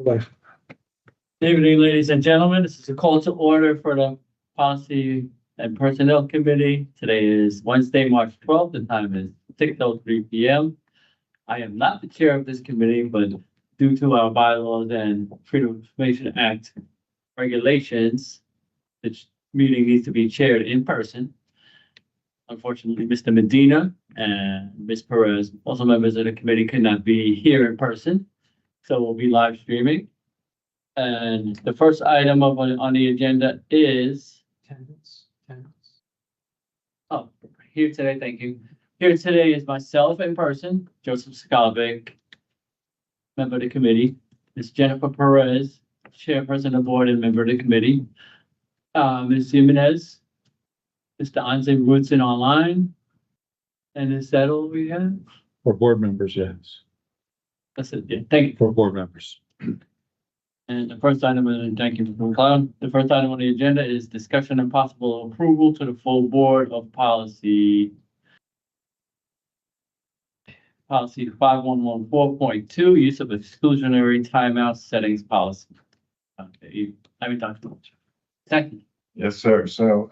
Good evening, ladies and gentlemen. This is a call to order for the Policy and Personnel Committee. Today is Wednesday, March 12th. The time is 6:03 p.m. I am not the chair of this committee, but due to our bylaws and Freedom of Information Act regulations, the meeting needs to be chaired in person. Unfortunately, Mr. Medina and Ms. Perez, also members of the committee, could not be here in person. So we'll be live streaming. And the first item on the agenda is, oh, here today, thank you. Here today is myself in person, Joseph Skalvik, member of the committee, Ms. Jennifer Perez, chairperson of the board and member of the committee, Ms. Jimenez, Mr. Anze Woodson online. And is that all we have? For board members, yes. That's it, yeah, thank you. For board members. And the first item, and thank you, Mr. McLeod. The first item on the agenda is discussion and possible approval to the full board of policy. Policy 5114.2, use of exclusionary timeout settings policy. Okay, I mean, Dr. Second. Yes, sir. So,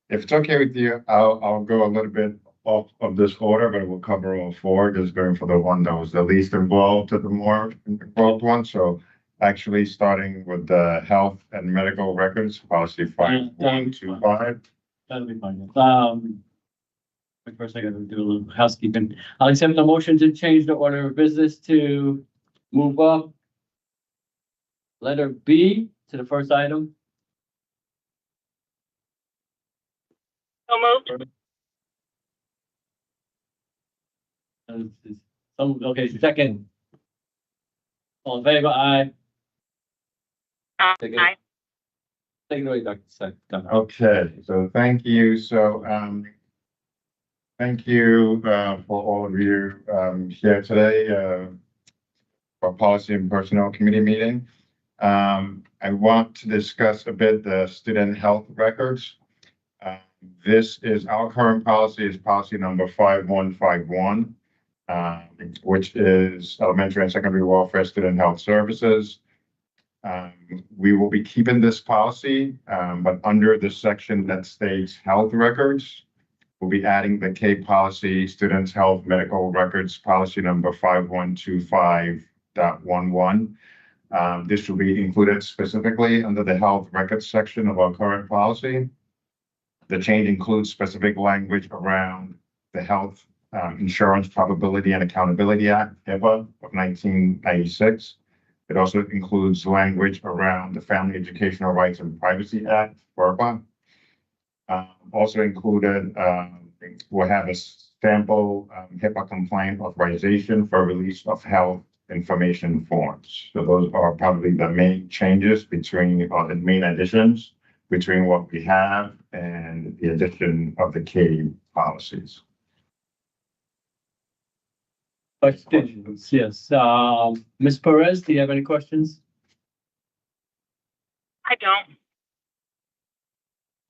if it's okay with you, I'll go a little bit off of this order, but we'll cover all four, just going for the one that was the least involved to the more involved one. So actually starting with the health and medical records, policy 5125. That'll be fine. First I gotta do a little housekeeping. I'll accept the motion to change the order of business to move up letter B to the first item. So moved. Okay, second. All in favor, aye. Take it. Aye. Take it away, Dr. Second. Okay, so thank you. So, thank you, for all of you, here today, for policy and personnel committee meeting. I want to discuss a bit the student health records. This is our current policy is policy number 5151, which is elementary and secondary welfare student health services. We will be keeping this policy, but under the section that states health records, we'll be adding the K policy, students health medical records policy number 5125.11. This will be included specifically under the health records section of our current policy. The change includes specific language around the Health Insurance Probability and Accountability Act, HIPAA of 1996. It also includes language around the Family Educational Rights and Privacy Act, FERPA. Also included, we'll have a sample HIPAA compliant authorization for release of health information forms. So those are probably the main changes between, or the main additions between what we have and the addition of the K policies. Questions? Yes. Ms. Perez, do you have any questions? I don't.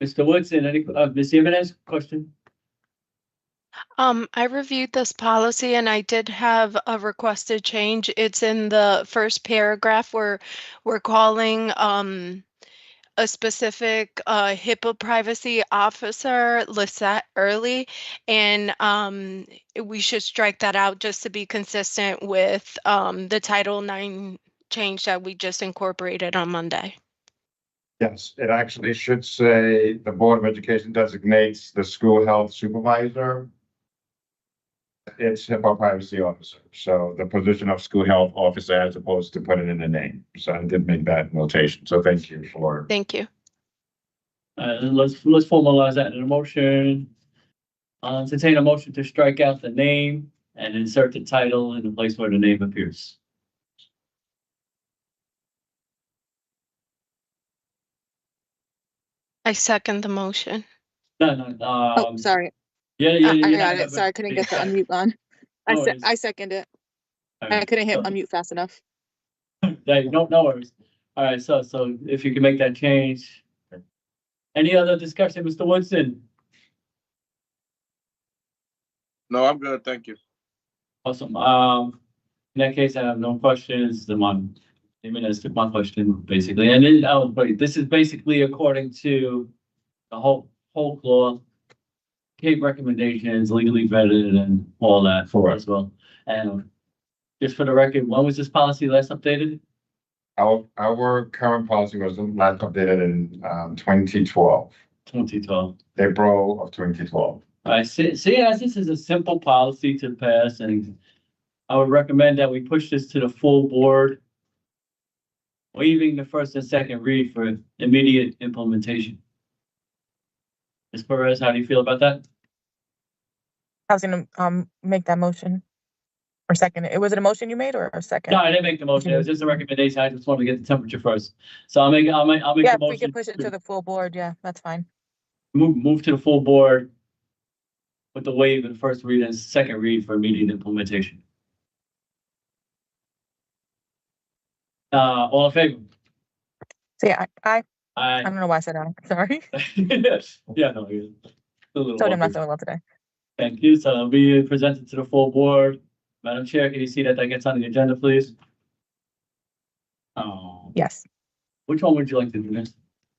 Mr. Woodson, any, Ms. Jimenez, question? I reviewed this policy and I did have a requested change. It's in the first paragraph where we're calling a specific HIPAA privacy officer, Lisette Early, and we should strike that out just to be consistent with the Title IX change that we just incorporated on Monday. Yes, it actually should say the Board of Education designates the school health supervisor. It's HIPAA privacy officer, so the position of school health officer as opposed to put it in the name. So I did make that notation. So thank you for. Thank you. Let's formalize that in a motion. Entertain a motion to strike out the name and insert the title in the place where the name appears. I second the motion. No. Oh, sorry. Yeah. I got it. Sorry, I couldn't get the unmute on. No worries. I second it. I couldn't hit unmute fast enough. No worries. All right, so if you can make that change. Any other discussion, Mr. Woodson? No, I'm good. Thank you. Awesome. In that case, I have no questions. Jimenez took my question, basically, and then, but this is basically according to the whole law. Cape recommendations, legally vetted and all that Correct. as well. And just for the record, when was this policy last updated? Our current policy was last updated in 2012, 2012. April of 2012. I see, as this is a simple policy to pass, and I would recommend that we push this to the full board, waiving the first and second read for immediate implementation. Ms. Perez, how do you feel about that? I was gonna make that motion. Or second it. Was it a motion you made or a second? No, I didn't make the motion. It was just a recommendation. I just wanted to get the temperature first. So I'll make Yeah, the if we motion. can push it to the full board, yeah, that's fine. Move to the full board with the waive and first read and second read for immediate implementation. All in favor? So yeah, I Aye. don't know why I said aye, sorry. Yeah, no, you're a little Told him not awkward. so well today. Thank you. So it'll be presented to the full board. Madam Chair, can you see that gets on the agenda, please? Oh, Yes. which one would you like to do next?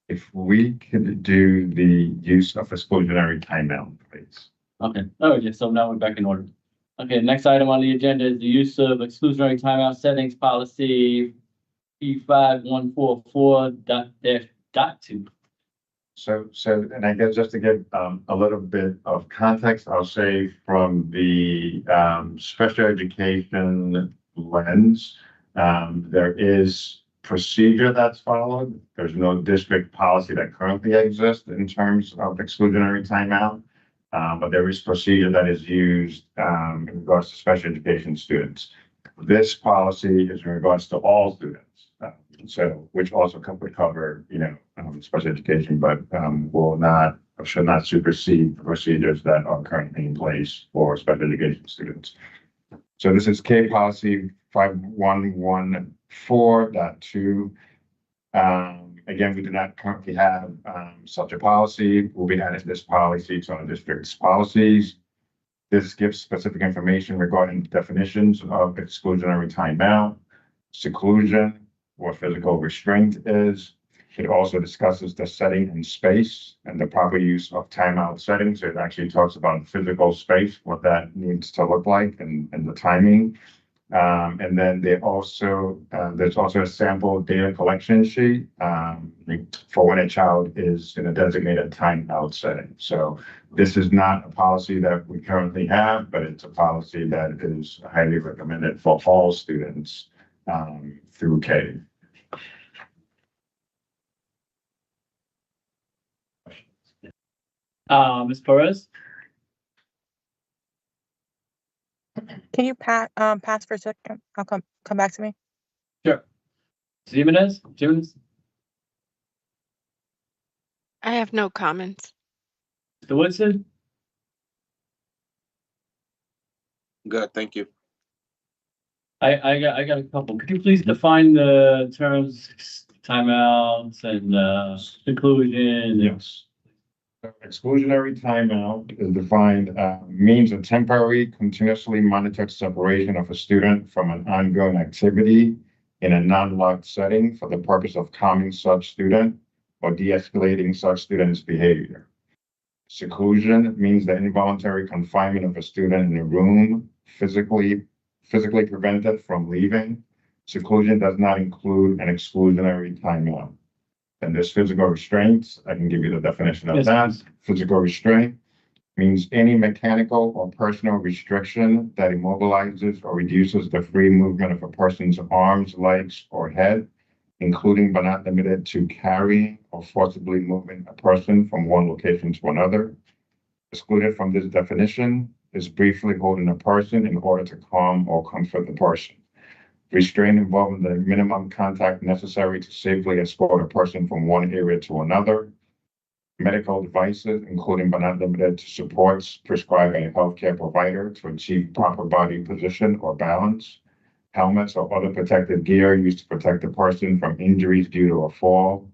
If we could do the use of exclusionary timeout, please. Okay, oh, yeah, so now we're back in order. Okay, next item on the agenda is the use of exclusionary timeout settings policy P5144.2. So, and I guess just to give a little bit of context, I'll say from the special education lens, there is procedure that's followed. There's no district policy that currently exists in terms of exclusionary timeout. But there is procedure that is used in regards to special education students. This policy is in regards to all students. So, which also would cover, special education, but will not, or should not supersede the procedures that are currently in place for special education students. So this is K policy 5114.2. Again, we do not currently have such a policy. We'll be adding this policy to our district's policies. This gives specific information regarding definitions of exclusionary timeout, seclusion, what physical restraint is. It also discusses the setting and space and the proper use of timeout settings. It actually talks about physical space, what that needs to look like and the timing. And then there's also a sample data collection sheet for when a child is in a designated timeout setting. So this is not a policy that we currently have, but it's a policy that is highly recommended for all students through K. Ms. Perez? Can you pass for a second? I'll come back to me. Sure. Jimenez? I have no comments. Mr. Woodson? Good, thank you. I got a couple. Could you please define the terms timeouts and seclusion? Yes. Exclusionary timeout is defined means a temporary, continuously monitored separation of a student from an ongoing activity in a non-locked setting for the purpose of calming such student or de-escalating such student's behavior. Seclusion means the involuntary confinement of a student in a room, physically prevented from leaving. Seclusion does not include an exclusionary timeout. And there's physical restraints. I can give you the definition of Yes, that. please. Physical restraint means any mechanical or personal restriction that immobilizes or reduces the free movement of a person's arms, legs, or head, including but not limited to carrying or forcibly moving a person from one location to another. Excluded from this definition is briefly holding a person in order to calm or comfort the person. Restraint involving the minimum contact necessary to safely escort a person from one area to another. Medical devices, including but not limited to supports prescribed by a healthcare provider to achieve proper body position or balance. Helmets or other protective gear used to protect the person from injuries due to a fall.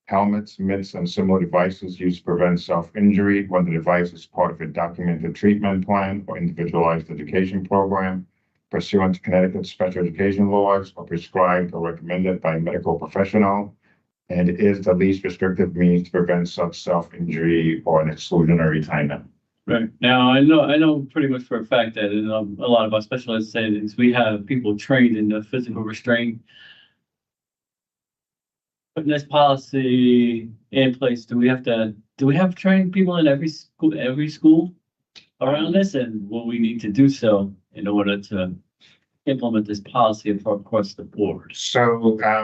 Helmets, mitts, and similar devices used to prevent self-injury when the device is part of a documented treatment plan or individualized education program. pursuant to Connecticut special education laws or prescribed or recommended by a medical professional, and is the least restrictive means to prevent such self-injury or an exclusionary time. Right. Now, I know pretty much for a fact that in a lot of our special ed settings, we have people trained in the physical restraint. Putting this policy in place, do we have trained people in every school around this? And will we need to do so in order to implement this policy across the board? So, I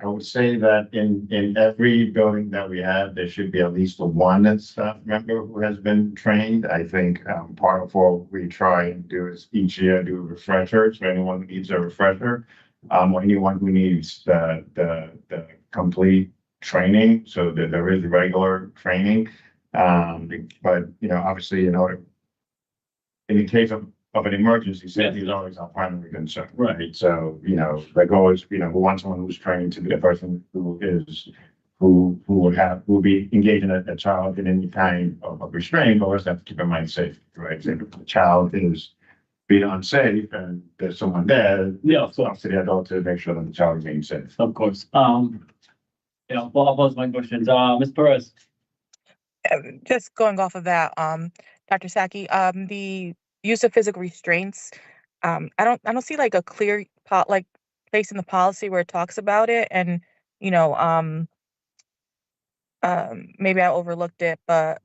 would say that in every building that we have, there should be at least one staff member who has been trained. I think, part of what we try and do is each year do refreshers for anyone who needs a refresher. Or anyone who needs the complete training, so that there is regular training. But, obviously, in the case of an emergency, safety is always our primary concern. Right. So, the goal is, we want someone who's trained to be a person who will be engaging a child in any kind of restraint, but always have to keep in mind safety, right? So if the child is being unsafe and there's someone there, Yeah, of it's up course, to the adult to make sure that the child is being safe. of course. Well, I'll pose my questions. Ms. Perez. Just going off of that, Dr. Saki, the use of physical restraints, I don't see like a clear place in the policy where it talks about it, and maybe I overlooked it, but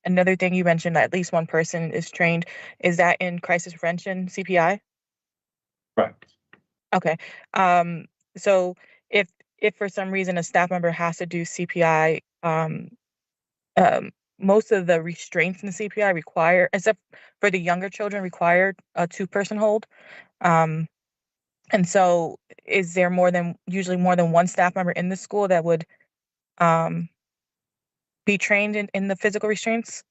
another thing you mentioned that at least one person is trained, is that in crisis prevention CPI? Right. Okay. So if for some reason a staff member has to do CPI, most of the restraints in the CPI require, except for the younger children, require a 2-person hold. And so is there usually more than one staff member in the school that would be trained in the physical restraints?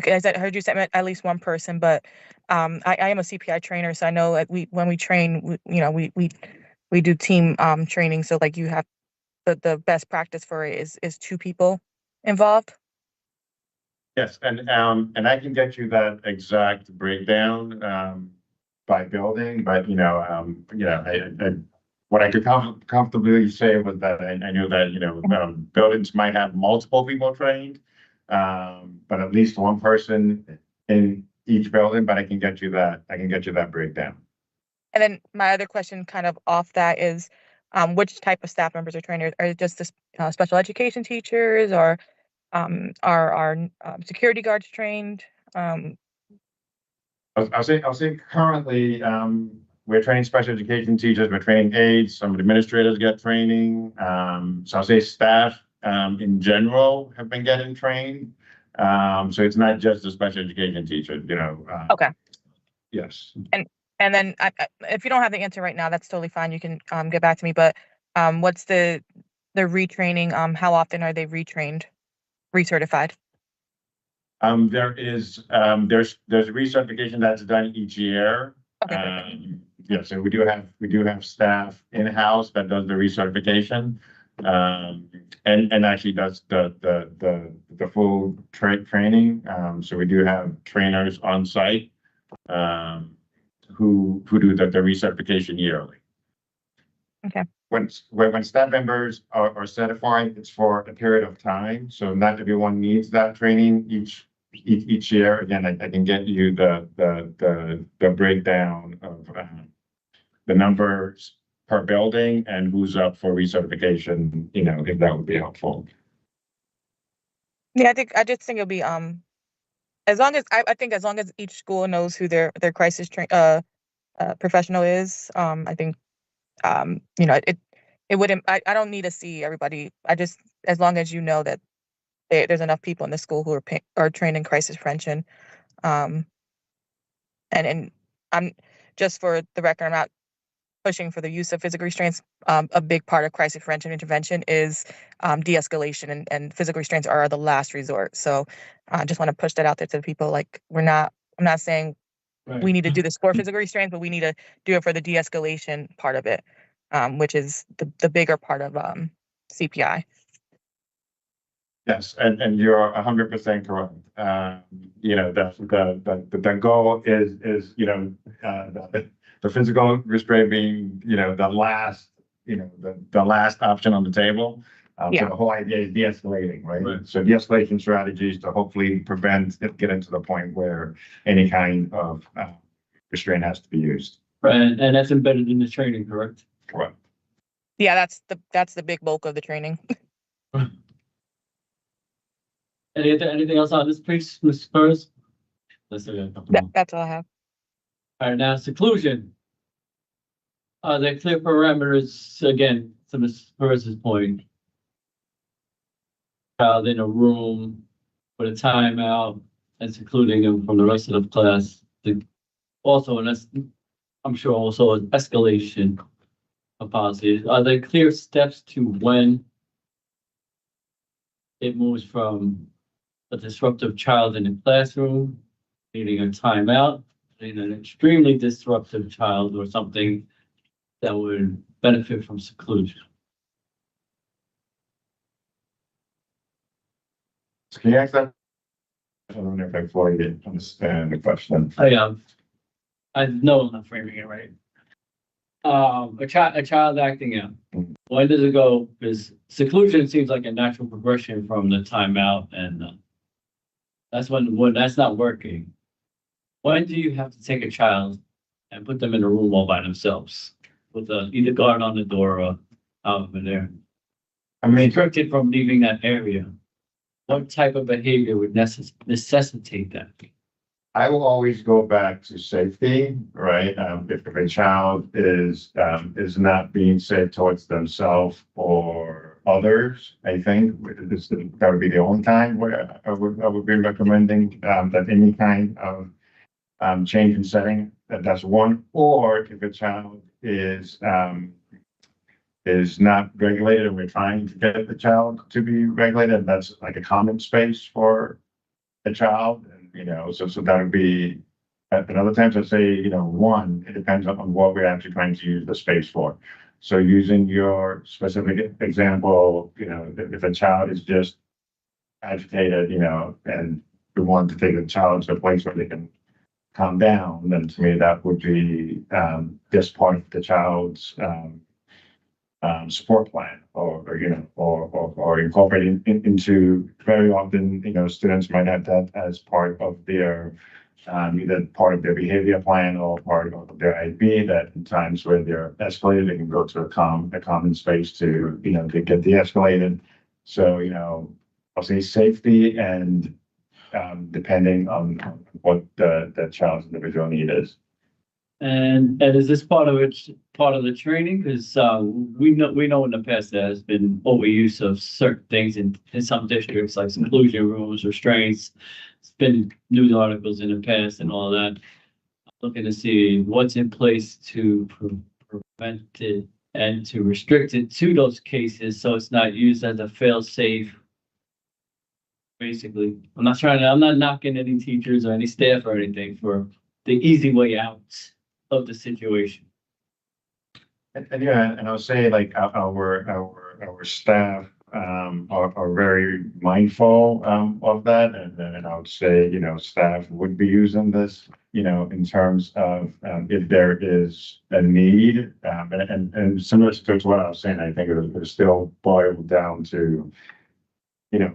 As I heard you say at least one person, but I am a CPI trainer, so I know that when we train, we do team training. So like you have the best practice for it is 2 people involved. Yes, and I can get you that exact breakdown by building, but what I could comfortably say was that I knew that buildings might have multiple people trained, but at least one person in each building. But I can get you that breakdown. And then my other question, kind of off that, is which type of staff members are trained? Are it just the special education teachers, or are security guards trained? I'll say currently, we're training special education teachers, we're training aides, some administrators get training. So I'll say staff in general have been getting trained. So it's not just the special education teachers, Okay. Yes. And then if you don't have the answer right now, that's totally fine. You can get back to me. But what's the retraining? How often are they retrained, recertified? There's recertification that's done each year. Okay. Yeah, so we do have staff in-house that does the recertification, and actually does the full training. So we do have trainers on site who do the recertification yearly. Okay. When staff members are certified, it's for a period of time, so not everyone needs that training each year. Again, I can get you the breakdown of the numbers per building and who's up for recertification, if that would be helpful. Yeah, I just think it'll be as long as as long as each school knows who their crisis professional is, I think it wouldn't. I don't need to see everybody. As long as that there's enough people in the school who are trained in crisis prevention, and I'm just for the record, I'm not pushing for the use of physical restraints. A big part of crisis prevention intervention is de-escalation, and physical restraints are the last resort. So I just want to push that out there to the people. Like I'm not saying we need to do this for physical restraints, but we need to do it for the de-escalation part of it, which is the bigger part of CPI. Yes, and you're 100% correct. The goal is the physical restraint being, the last, the last option on the table. So Yeah. the whole idea is de-escalating, right? Right. So de-escalation strategies to hopefully prevent it getting to the point where any kind of restraint has to be used. Right, and that's embedded in the training, correct? Correct. Yeah, that's the big bulk of the training. Anything else on this piece, Ms. Spurs? Let's do a couple more. That's all I have. All right, now seclusion. The clear parameters, again, to Ms. Spurs' point. Child in a room with a timeout and secluding them from the rest of the class. Also, and that's, I'm sure also an escalation of policy. Are there clear steps to when it moves from a disruptive child in the classroom, needing a timeout, and an extremely disruptive child or something that would benefit from seclusion? Can you ask that? I don't know if I fully understand the question. I know I'm not framing it right. A child acting out. When does it go? Because seclusion seems like a natural progression from the timeout, and that's when that's not working. When do you have to take a child and put them in a room all by themselves with either guard on the door or out over there, I mean, restricted from leaving that area? What type of behavior would necessitate that? I will always go back to safety, right? If a child is not being safe towards themselves or others, I think that would be the only time where I would be recommending that any kind of change in setting, that's one. Or if a child is not regulated and we're trying to get the child to be regulated, that's like a common space for a child. So that would be at other times. I say, one, it depends on what we're actually trying to use the space for. So using your specific example, if a child is just agitated, and we want to take the child to a place where they can calm down, then to me, that would be just part of the child's support plan, or incorporating into, very often, students might have that as part of their either part of their behavior plan or part of their IEP, that in times when they're escalated, they can go to a common space to, to get de-escalated. So, I'll say safety and depending on what the child's individual need is. And is this part of the training? Because we know in the past there has been overuse of certain things in some districts, like seclusion rooms, restraints. It's been news articles in the past and all that. I'm looking to see what's in place to prevent it and to restrict it to those cases, so it's not used as a fail-safe. Basically, I'm not knocking any teachers or any staff or anything for the easy way out of the situation. And yeah, and I'll say like our staff are very mindful of that, and I would say staff would be using this in terms of if there is a need, and similar to what I was saying, I think it would still boil down to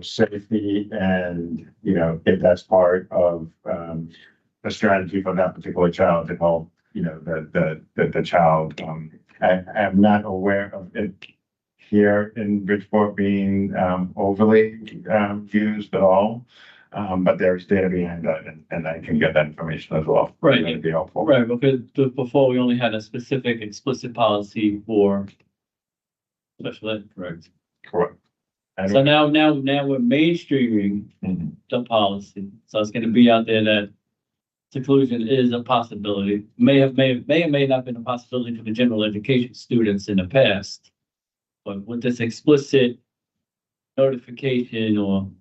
safety, and if that's part of a strategy for that particular child to help the child. I am not aware of it here in Bridgeport being overly used at all. But there's data behind that, and I can get that information as well. Right. That'd be helpful. Right, because before we only had a specific explicit policy for special ed, correct? Correct. So now we're mainstreaming Mhm. the policy. So it's gonna be out there that seclusion is a possibility. May or may not been a possibility for the general education students in the past. But with this explicit notification or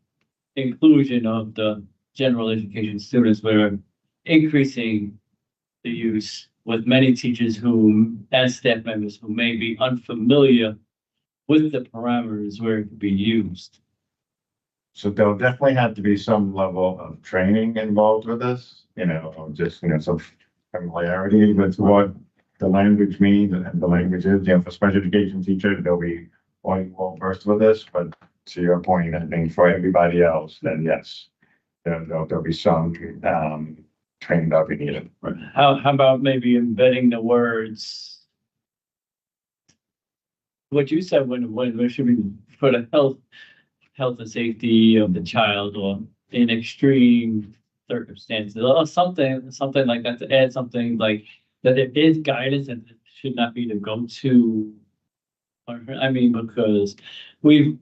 inclusion of the general education students, we're increasing the use with many teachers and staff members who may be unfamiliar with the parameters where it could be used. So there'll definitely have to be some level of training involved with this, just some familiarity with what the language means and the language is. For special education teachers, they'll be well versed with this, but to your point, I think for everybody else, then yes, there'll be some, training that'll be needed. How about maybe embedding the words? What you said when it should be for the health and safety of the child, or in extreme circumstances, or something like that, to add something like that it is guidance and it should not be the go-to. I mean, because we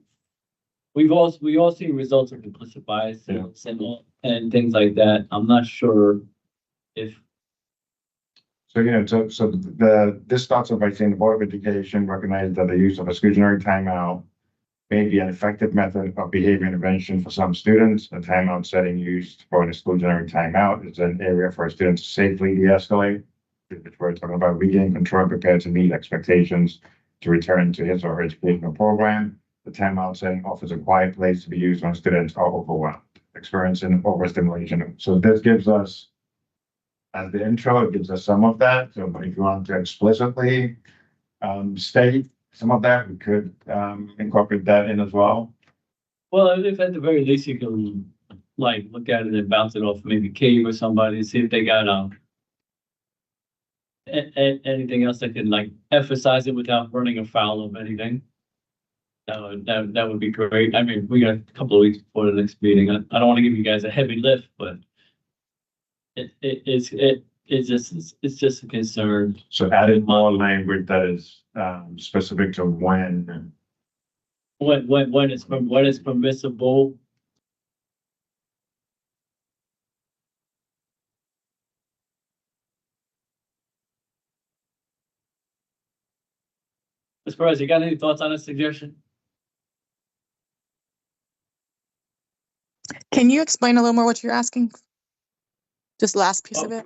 all see results of implicit bias and things like that. I'm not sure if. So, this starts off by saying the Board of Education recognizes that the use of exclusionary timeout may be an effective method of behavior intervention for some students. The timeout setting used for an exclusionary timeout is an area for a student to safely de-escalate. We're talking about regaining control and prepared to meet expectations to return to his or her educational program. The timeout setting offers a quiet place to be used when students are overwhelmed, experiencing overstimulation. So this gives us, as the intro, it gives us some of that. So if you want to explicitly state some of that, we could incorporate that in as well. Well, if at the very least you can like look at it and bounce it off maybe Cave or somebody, see if they got anything else that can like emphasize it without running afoul of anything. That would be great. I mean, we got a couple of weeks before the next meeting. I don't want to give you guys a heavy lift, but it's just a concern. So added more language that is specific to when it's permissible. Ms. Perez, you got any thoughts on this suggestion? Can you explain a little more what you're asking? Just last piece of it.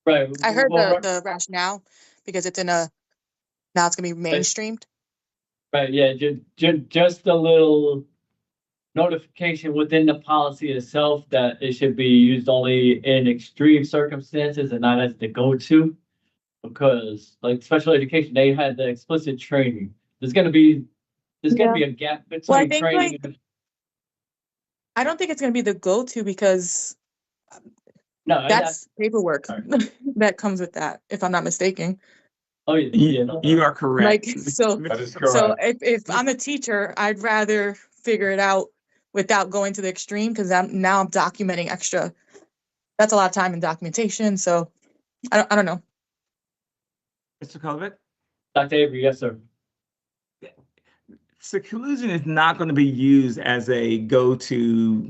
Right. I heard well, the rationale because it's now it's gonna be mainstreamed. Right, yeah, just a little notification within the policy itself that it should be used only in extreme circumstances and not as the go-to. Because like special education, they had the explicit training. There's gonna be a gap between think, training and. I don't think it's gonna be the go-to because No, that's paperwork that comes with that, if I'm not mistaken. oh, yeah, no. You are correct. Like, so that is correct. So if I'm a teacher, I'd rather figure it out without going to the extreme because I'm documenting extra. That's a lot of time in documentation. So I don't know. Mr. Kovic? Dr. Avery, yes, sir. Seclusion is not going to be used as a go-to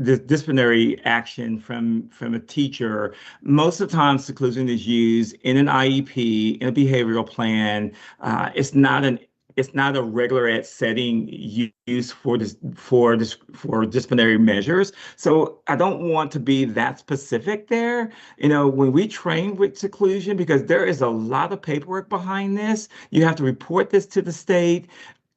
disciplinary action from a teacher. Most of the time, seclusion is used in an IEP, in a behavioral plan. It's not a regular ed setting used for disciplinary measures. So I don't want to be that specific there. When we train with seclusion, because there is a lot of paperwork behind this, you have to report this to the state.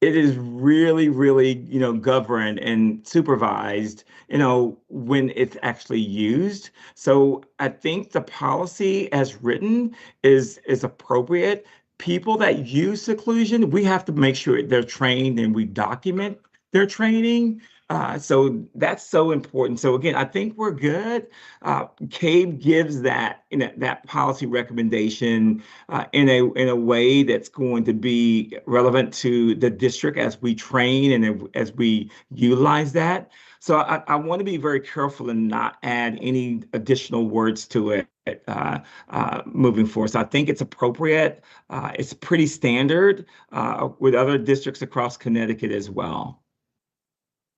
It is really, really, governed and supervised, when it's actually used. So I think the policy as written is appropriate. People that use seclusion, we have to make sure they're trained and we document their training. So that's so important. So again, I think we're good. CABE gives that policy recommendation in a way that's going to be relevant to the district as we train and as we utilize that. So I want to be very careful and not add any additional words to it moving forward. So I think it's appropriate. It's pretty standard with other districts across Connecticut as well.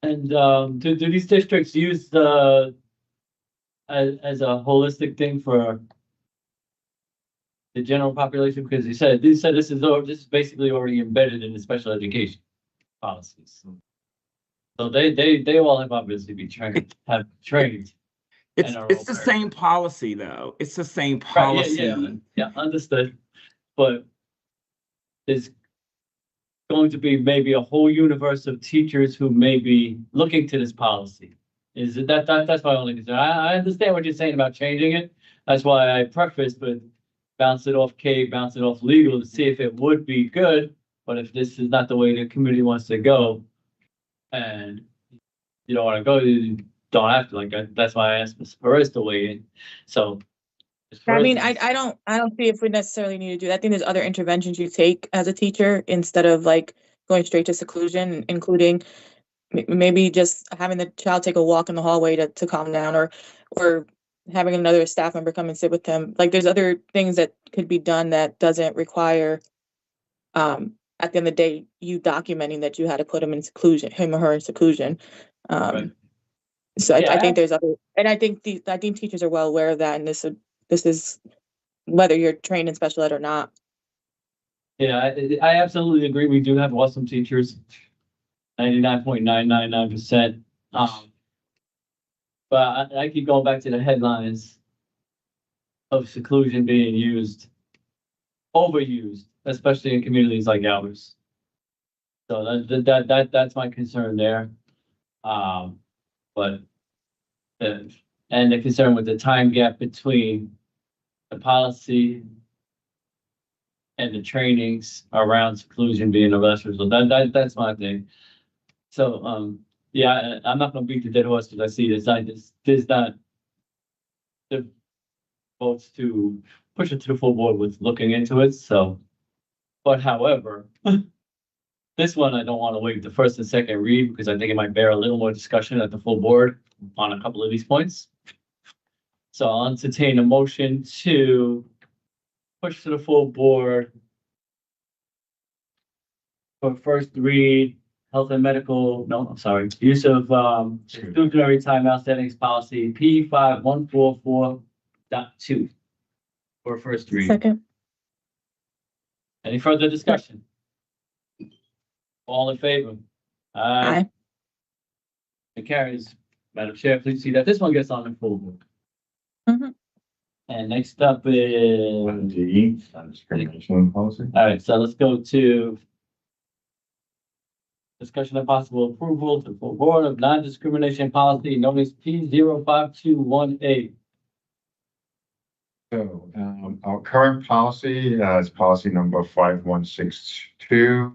And do these districts use as a holistic thing for the general population? Because you said this is basically already embedded in the special education policies. So they all have obviously have trained. It's the same policy though. It's the same policy. Right, yeah, understood. But there's going to be maybe a whole universe of teachers who may be looking to this policy. That's my only concern. I understand what you're saying about changing it, That's why I prefaced with bounce it off Kate, bounce it off legal to see if it would be good. But if this is not the way the committee wants to go, and you don't want to go, you don't have to. Like that's why I asked Ms. Perez to weigh in. So, Ms. I mean, Perez is- I don't see if we necessarily need to do that. I think there's other interventions you take as a teacher instead of like going straight to seclusion, including maybe just having the child take a walk in the hallway to calm down, or having another staff member come and sit with them. Like there's other things that could be done that doesn't require, at the end of the day, you documenting that you had to put him in seclusion, him or her in seclusion. Right. So I Yeah. think there's other, and I think teachers are well aware of that, and this is whether you're trained in special ed or not. Yeah, I absolutely agree. We do have awesome teachers. 99.999%. But I keep going back to the headlines of seclusion being used, overused, especially in communities like ours. So that's my concern there. But and the concern with the time gap between the policy and the trainings around seclusion being a lesser. So that's my thing. So, yeah, I'm not gonna beat the dead horse because I see there's not the votes to push it to the full board with looking into it, so. But however, this one, I don't want to wait the first and second read because I think it might bear a little more discussion at the full board on a couple of these points. So I'll entertain a motion to push to the full board for first read, health and medical, no, I'm sorry, use of exclusionary timeout settings policy P5144.2 for first read. Second. Any further discussion? All in favor? Aye. It carries. Madam Chair, please see that this one gets on the full board. Mhm. And next up is, D, discrimination policy. all right, so let's go to discussion of possible approval to full board of non-discrimination policy known as P0521A. So, our current policy is policy number 5162.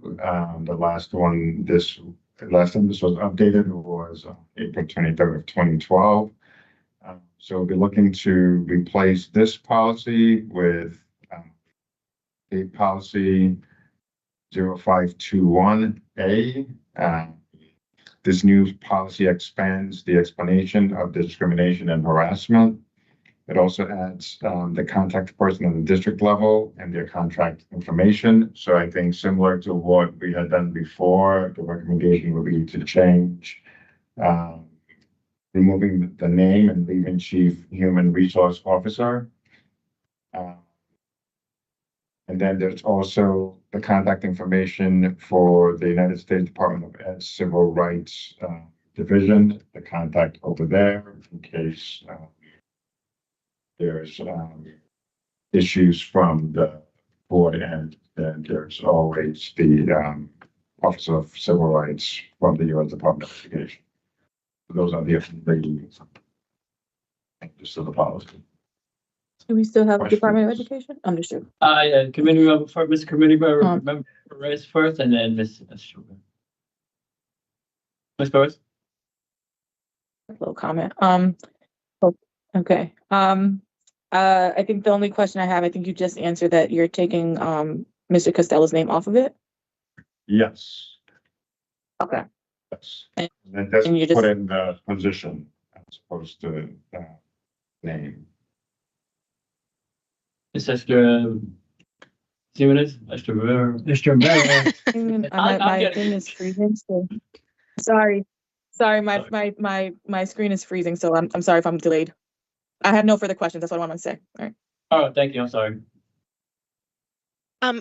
The last time this was updated was April 23rd of 2012. So we'll be looking to replace this policy with a policy 0521A. This new policy expands the explanation of discrimination and harassment. It also adds the contact person at the district level and their contact information. So I think similar to what we had done before, the recommendation would be to change removing the name and leaving Chief Human Resource Officer. And then there's also the contact information for the United States Department of Ed Civil Rights Division, the contact over there in case there's issues from the board end, then there's always the Office of Civil Rights from the U.S. Department of Education. Those are the just of the policy. Do we still have Questions? Department of Education? Understood. Committee member for Mr. Committee member Perez first, and then Ms. Sugar. Ms. Perez? Little comment. Okay. I think the only question I have, I think you just answered that you're taking Mr. Costello's name off of it. Yes. Okay. Yes. And- And that's and you just- put in the position as opposed to name. Ms. Esther, see what it is? Esther Rivera. Esther Rivera. I'm My getting- thing is freezing, so sorry. My screen is freezing, so I'm sorry if I'm delayed. I have no further questions. That's what I want to say. All right. All right, thank you, I'm sorry.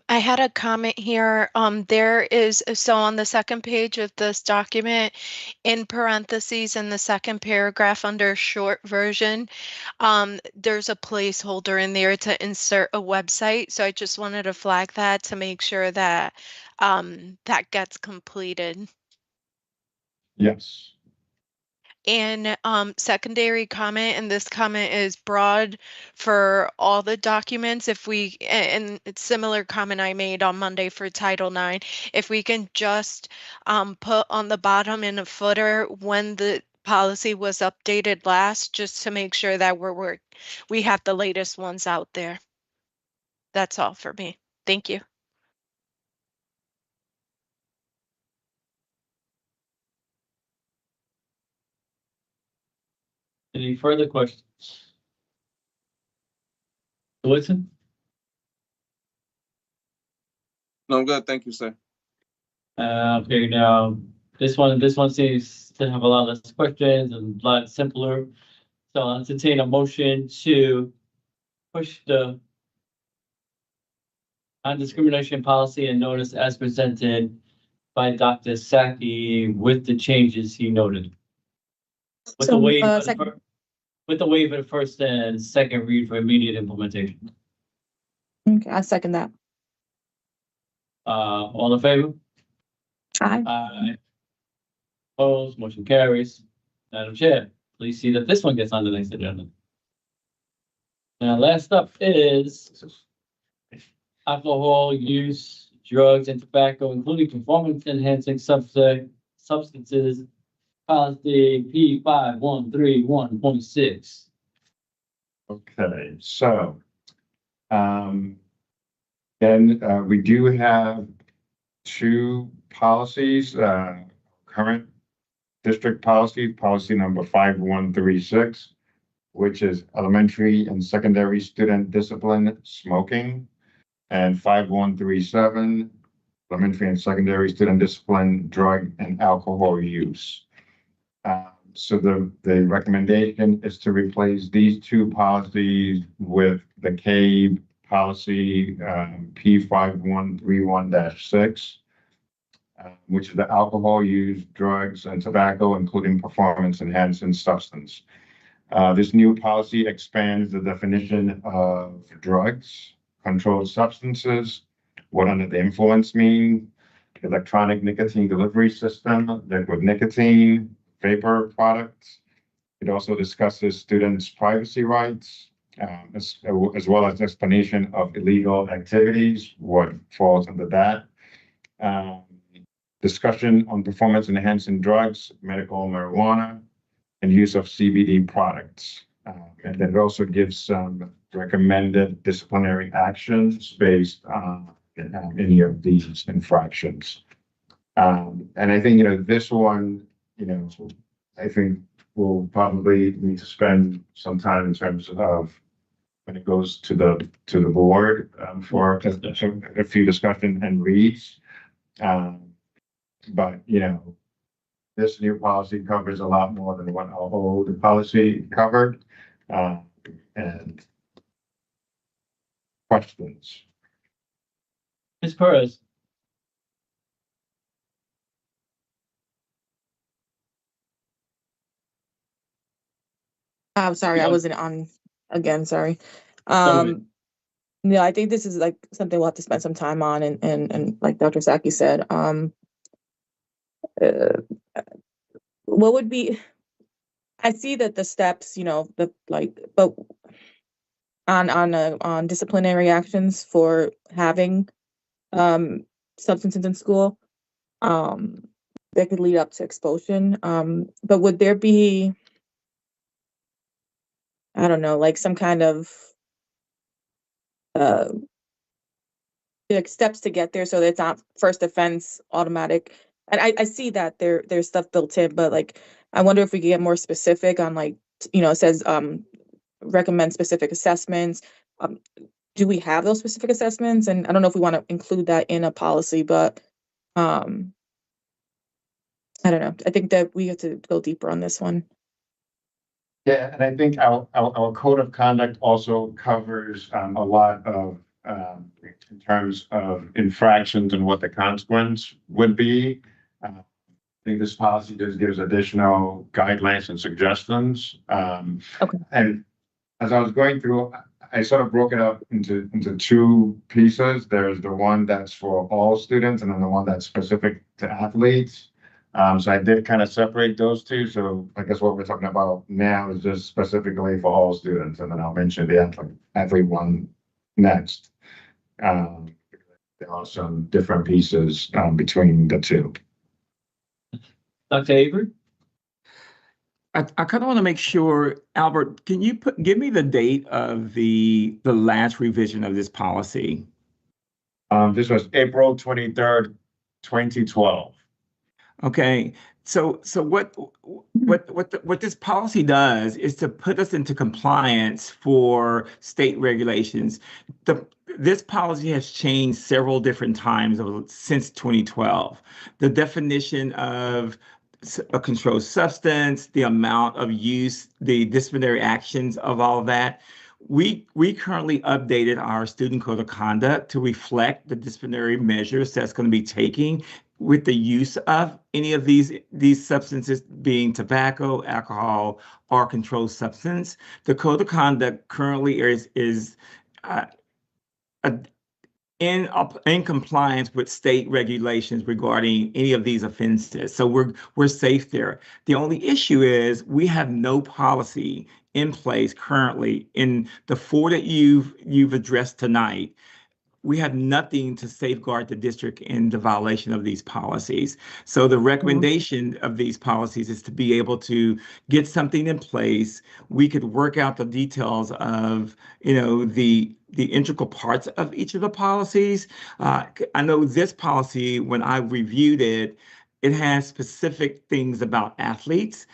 I had a comment here. There is, so on the second page of this document, in parentheses in the second paragraph under short version, there's a placeholder in there to insert a website. So I just wanted to flag that to make sure that that gets completed. Yes. And secondary comment, and this comment is broad for all the documents. If we, and it's similar comment I made on Monday for Title IX, if we can just put on the bottom in a footer when the policy was updated last, just to make sure that we have the latest ones out there. That's all for me. Thank you. Any further questions? Woodson? No, I'm good. Thank you, sir. Okay, now, this one seems to have a lot less questions and a lot simpler. So I'll entertain a motion to push the non-discrimination policy and notice as presented by Dr. Saki with the changes he noted. With the So, waiver, second. with the waiver of first and second read for immediate implementation. Okay, I second that. All in favor? Aye. Aye. Opposed, motion carries. Madam Chair, please see that this one gets on the next agenda. Now, last up is alcohol use, drugs, and tobacco, including performance enhancing substances, policy P5131.6. Okay, so, then, we do have two policies, current district policy, policy number 5136, which is elementary and secondary student discipline smoking, and 5137, elementary and secondary student discipline drug and alcohol use. So the recommendation is to replace these two policies with the CABE policy P5131-6, which is the alcohol use, drugs, and tobacco, including performance enhancing substance. This new policy expands the definition of drugs, controlled substances, what under the influence mean, electronic nicotine delivery system, liquid nicotine, vapor products. It also discusses students' privacy rights, as well as explanation of illegal activities, what falls under that. Discussion on performance enhancing drugs, medical marijuana, and use of CBD products. And then it also gives some recommended disciplinary actions based on any of these infractions. And I think, this one, I think we'll probably need to spend some time in terms of when it goes to the board for a few discussion and reads. But, this new policy covers a lot more than what our old policy covered. And questions? Ms. Perez? I'm sorry, I wasn't on again, sorry. Sorry. No, I think this is like something we'll have to spend some time on and like Dr. Saki said, what would be, I see that the steps, but on disciplinary actions for having substances in school, that could lead up to expulsion. But would there be, I don't know, like some kind of like steps to get there so that it's not first offense automatic? And I see that there's stuff built in, but like I wonder if we could get more specific on like, it says recommend specific assessments. Do we have those specific assessments? And I don't know if we want to include that in a policy, but I don't know. I think that we have to go deeper on this one. Yeah, and I think our code of conduct also covers a lot of in terms of infractions and what the consequence would be. I think this policy just gives additional guidelines and suggestions. Okay. And as I was going through, I sort of broke it up into two pieces. There's the one that's for all students and then the one that's specific to athletes. So I did kind of separate those two. So I guess what we're talking about now is just specifically for all students, and then I'll mention the athlete one next. There are some different pieces between the two. Dr. Avery? I kind of want to make sure, Albert, can you give me the date of the last revision of this policy? This was April 23rd, 2012. Okay, so what this policy does is to put us into compliance for state regulations. This policy has changed several different times since 2012. The definition of a controlled substance, the amount of use, the disciplinary actions of all of that. We currently updated our student code of conduct to reflect the disciplinary measures that's going to be taking with the use of any of these substances, being tobacco, alcohol, or controlled substance. The code of conduct currently is in compliance with state regulations regarding any of these offenses. So we're safe there. The only issue is we have no policy in place currently in the four that you've addressed tonight. We have nothing to safeguard the district in the violation of these policies. So the recommendation of these policies is to be able to get something in place. We could work out the details of, the integral parts of each of the policies. I know this policy, when I reviewed it, it has specific things about athletes.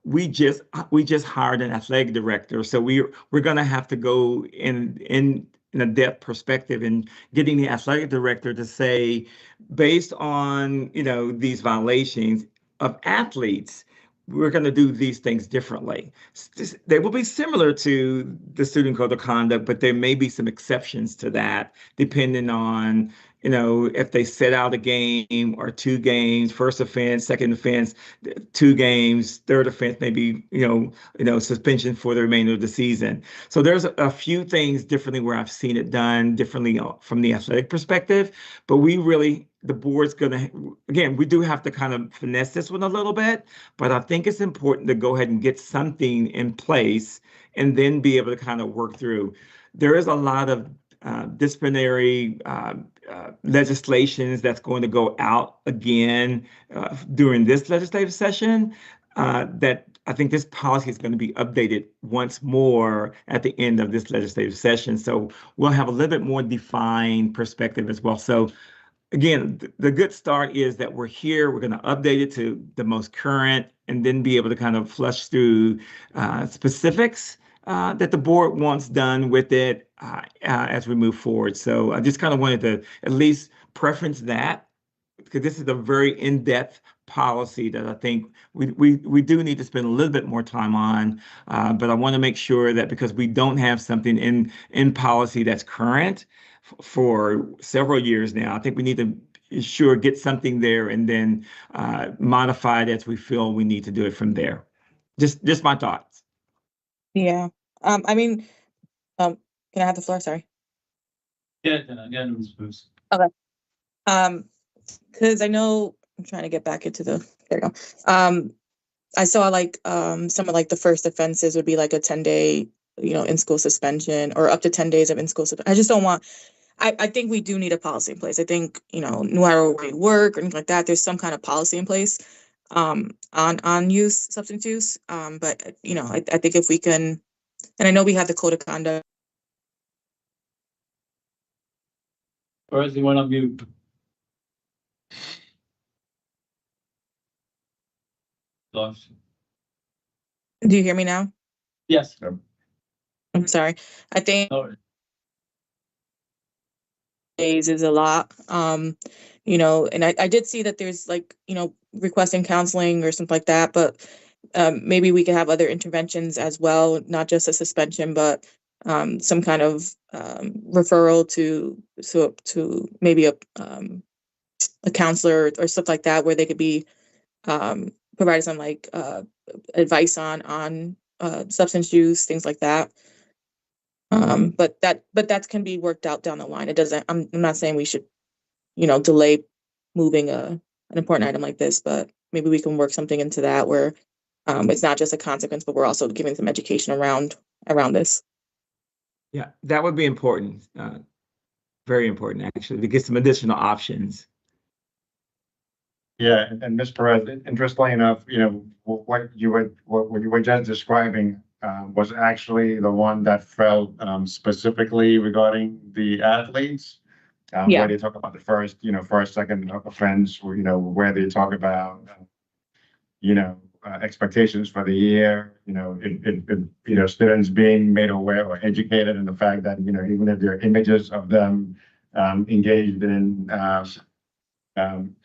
We just hired an athletic director, so we're going to have to go in a depth perspective and getting the athletic director to say, based on these violations of athletes, we're going to do these things differently. They will be similar to the student code of conduct, but there may be some exceptions to that, depending on if they set out a game or two games, first offense, second offense, 2 games, third offense, maybe, suspension for the remainder of the season. So there's a few things differently where I've seen it done differently from the athletic perspective, but the board's again, we do have to kind of finesse this one a little bit, but I think it's important to go ahead and get something in place and then be able to kind of work through. There is a lot of disciplinary legislations that's going to go out again during this legislative session that I think this policy is going to be updated once more at the end of this legislative session. So we'll have a little bit more defined perspective as well. So again, the good start is that we're here, we're going to update it to the most current and then be able to kind of flush through specifics that the board wants done with it as we move forward. So I just kind of wanted to at least preference that, because this is a very in-depth policy that I think we do need to spend a little bit more time on. But I want to make sure that because we don't have something in policy that's current for several years now, I think we need to get something there and then modify it as we feel we need to do it from there. Just my thoughts. Yeah. Can I have the floor? Sorry. Yeah, again, Ms. Bruce. Because I know I'm trying to get back into there we go. I saw some of the first offenses would be like a 10-day, in-school suspension or up to 10 days of in-school suspension. I just don't want, I think we do need a policy in place. I think, no matter where you work or anything like that, there's some kind of policy in place on substance use. But, I think if we can, and I know we have the code of conduct. Or is anyone on mute? Lost. Do you hear me now? Yes. I'm sorry. I think Oh, days is a lot. And I did see that there's requesting counseling or something like that, but maybe we could have other interventions as well, not just a suspension, but some kind of referral to maybe a counselor or stuff like that, where they could be provided some advice on substance use, things like that. But that can be worked out down the line. It doesn't. I'm not saying we should, delay moving an important item like this, but maybe we can work something into that where it's not just a consequence, but we're also giving some education around this. Yeah, that would be important. Very important, actually, to get some additional options. Yeah, and Ms. Perez, interestingly enough, you know, what you were just describing was actually the one that felt specifically regarding the athletes. Yeah. Where they talk about the first, second offense, where they talk about, expectations for the year, students being made aware or educated in the fact that, even if there are images of them engaged in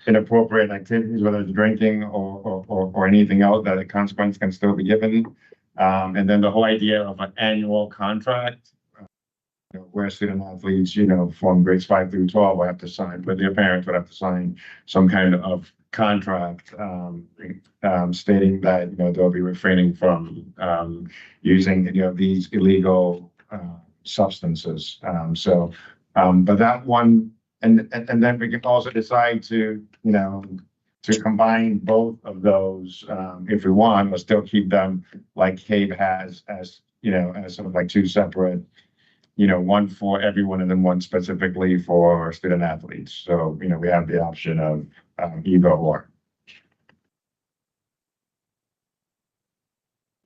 inappropriate activities, whether it's drinking or anything else, that a consequence can still be given. And then the whole idea of an annual contract, where student athletes, from grades 5 through 12 will have to sign, but their parents would have to sign some kind of contract stating that, they'll be refraining from using any of these illegal substances. But that one, and then we can also decide to, to combine both of those if we want, but still keep them like CABE has as sort of like two separate, one for everyone and then one specifically for student athletes. So, we have the option of either or.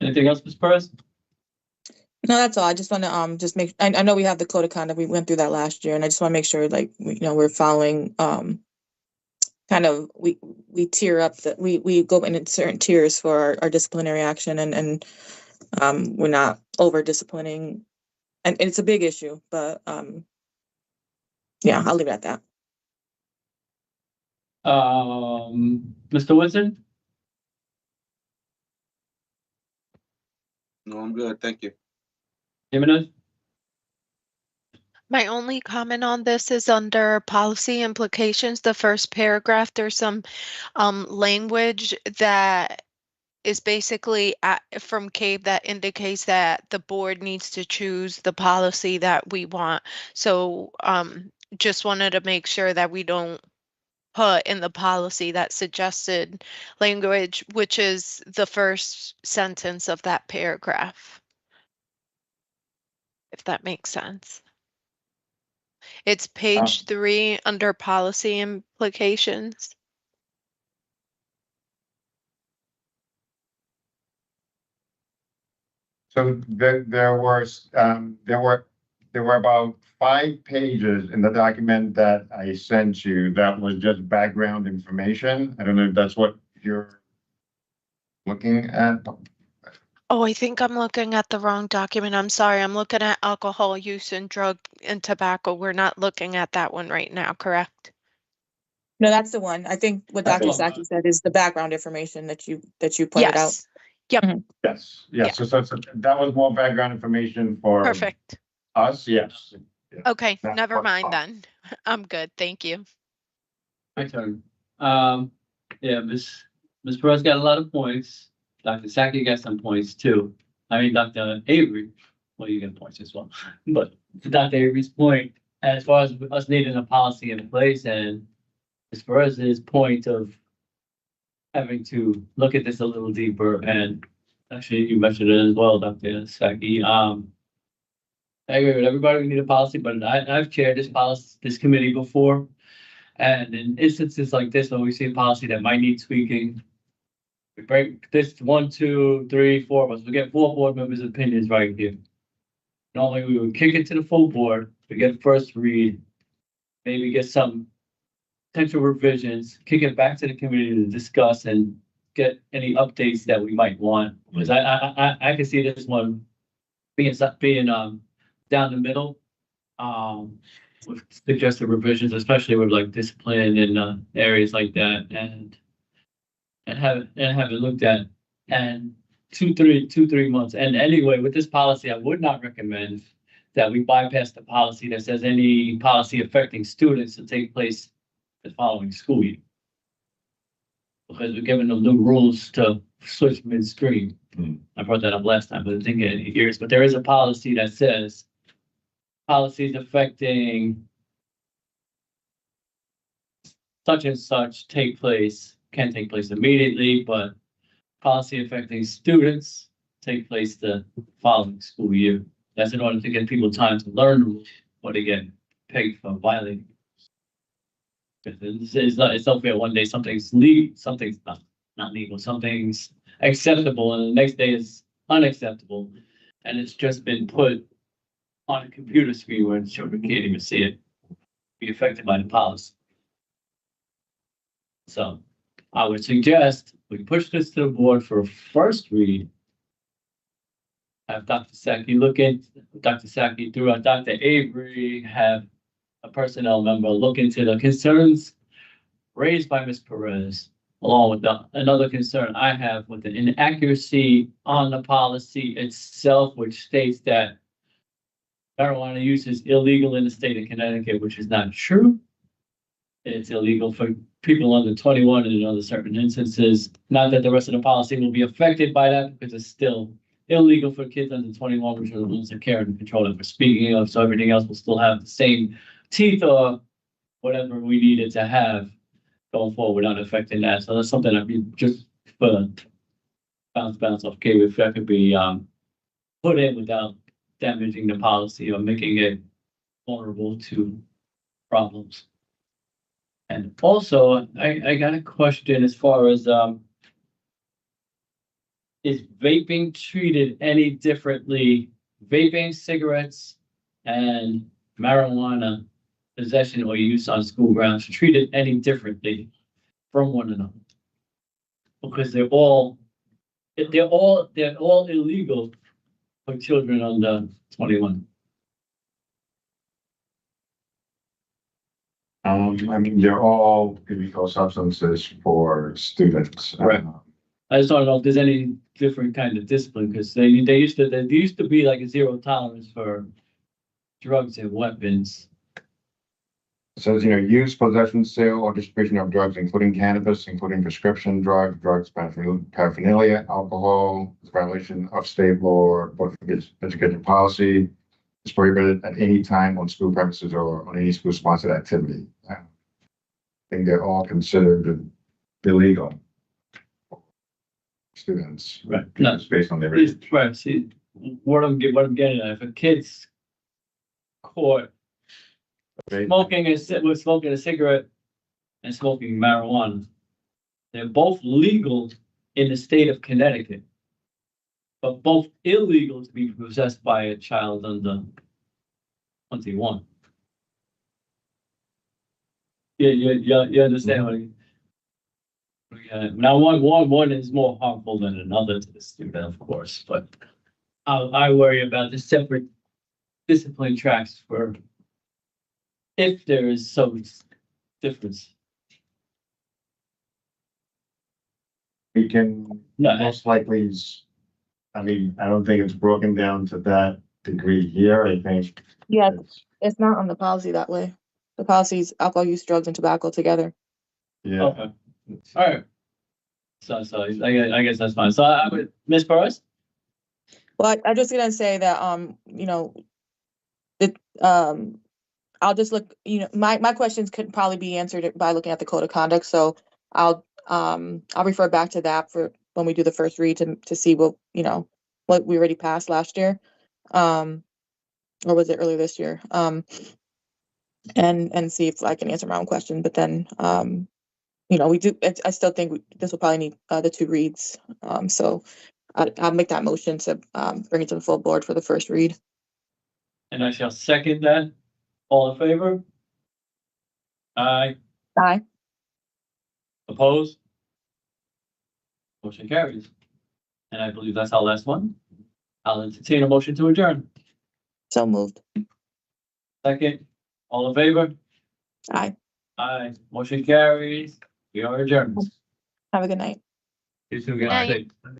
Anything else, Ms. Perez? No, that's all. I just want to just make. I know we have the code of conduct. We went through that last year, and I just want to make sure, like, we're following. Kind of we tier up that we go in certain tiers for our disciplinary action, and we're not over disciplining, and it's a big issue. But yeah, I'll leave it at that. Mr. Woodson? No, I'm good. Thank you. Jimenez? My only comment on this is under policy implications, the first paragraph, there's some language that is basically from CABE that indicates that the board needs to choose the policy that we want. So just wanted to make sure that we don't put in the policy that suggested language, which is the first sentence of that paragraph. If that makes sense. It's page 3 under policy implications. So there were about 5 pages in the document that I sent you that was just background information. I don't know if that's what you're looking at. Oh, I think I'm looking at the wrong document. I'm sorry. I'm looking at alcohol use and drug and tobacco. We're not looking at that one right now, correct? No, that's the one. I think what That's Dr. the one. Saki said is the background information that you pointed out. Yes. Yes, Yeah. So that was more background information for Perfect. us, yes. Okay, That's never what- mind then. I'm good. Thank you. My turn. Yeah, Ms. Perez got a lot of points. Dr. Saki got some points too. I mean, Dr. Avery, well, you get points as well. But to Dr. Avery's point, as far as us needing a policy in place, and as far as his point of having to look at this a little deeper, and actually you mentioned it as well, Dr. Saki. I agree with everybody, we need a policy, but I've chaired this committee before. And in instances like this, when we see a policy that might need tweaking, we break this 1, 2, 3, 4 of us. We get 4 board members' opinions right here. Normally, we would kick it to the full board. We get first read, maybe get some potential revisions, kick it back to the committee to discuss and get any updates that we might want. Because I can see this one being down the middle, with suggested revisions, especially with like discipline and areas like that, and have it looked at, and 2-3 months. And anyway, with this policy, I would not recommend that we bypass the policy that says any policy affecting students to take place the following school year, because we're giving them new rules to switch midstream. I brought that up last time, but I didn't get any ears. But there is a policy that says policies affecting such and such take place can take place immediately, but policy affecting students take place the following school year. That's in order to give people time to learn the rules, or to get paid for violating. It's not fair. One day something's legal, something's not legal, something's acceptable, and the next day is unacceptable. And it's just been put on a computer screen where children can't even see it, be affected by the policy. So I would suggest we push this to the board for a first read. Have Dr. Saki through Dr. Avery, have a personnel member look into the concerns raised by Ms. Perez, along with another concern I have with the inaccuracy on the policy itself, which states that marijuana use is illegal in the state of Connecticut, which is not true. It's illegal for people under 21 and in other certain instances. Not that the rest of the policy will be affected by that, because it's still illegal for kids under 21, which are the ones that care and control that we're speaking of. So everything else will still have the same teeth or whatever we needed to have going forward without affecting that. So that's something that we just for bounce off. Okay, if that could be put in without damaging the policy or making it vulnerable to problems. And also, I got a question as far as is vaping treated any differently? Vaping, cigarettes, and marijuana possession or use on school grounds treated any differently from one another? Because they're all illegal for children under 21. I mean, they're all illegal substances for students. Right. I just don't know if there's any different kind of discipline, because there used to be like a zero tolerance for drugs and weapons. It says, use, possession, sale, or distribution of drugs, including cannabis, including prescription drugs, paraphernalia, alcohol, violation of state law, or education policy, is prohibited at any time on school premises or on any school-sponsored activity. I think they're all considered illegal. Students. Right. No. It's based on their age. Right. See, what I'm getting at, if a kid's caught smoking a cigarette and smoking marijuana, they're both legal in the state of Connecticut, but both illegal to be possessed by a child under 21. You understand what I mean? Now, one is more harmful than another to the student, of course, but I worry about the separate discipline tracks for if there is some difference. We can most likely, I don't think it's broken down to that degree here. I think. Yeah, it's not on the policy that way. The policy is alcohol use, drugs, and tobacco together. Yeah. Okay. All right. So I guess that's fine. So I would, Ms. Perez? Well, I'm just gonna say that, I'll just look, my questions could probably be answered by looking at the code of conduct, so I'll refer back to that for when we do the first read to see what we already passed last year. Or was it earlier this year? And see if I can answer my own question, but then, I still think this will probably need the two reads. So I'll make that motion to bring it to the full board for the first read. And I shall second that. All in favor? Aye. Aye. Opposed? Motion carries. And I believe that's our last one. I'll entertain a motion to adjourn. So moved. Second, all in favor? Aye. Aye. Motion carries. We are adjourned. Have a good night. You too, good Night. night.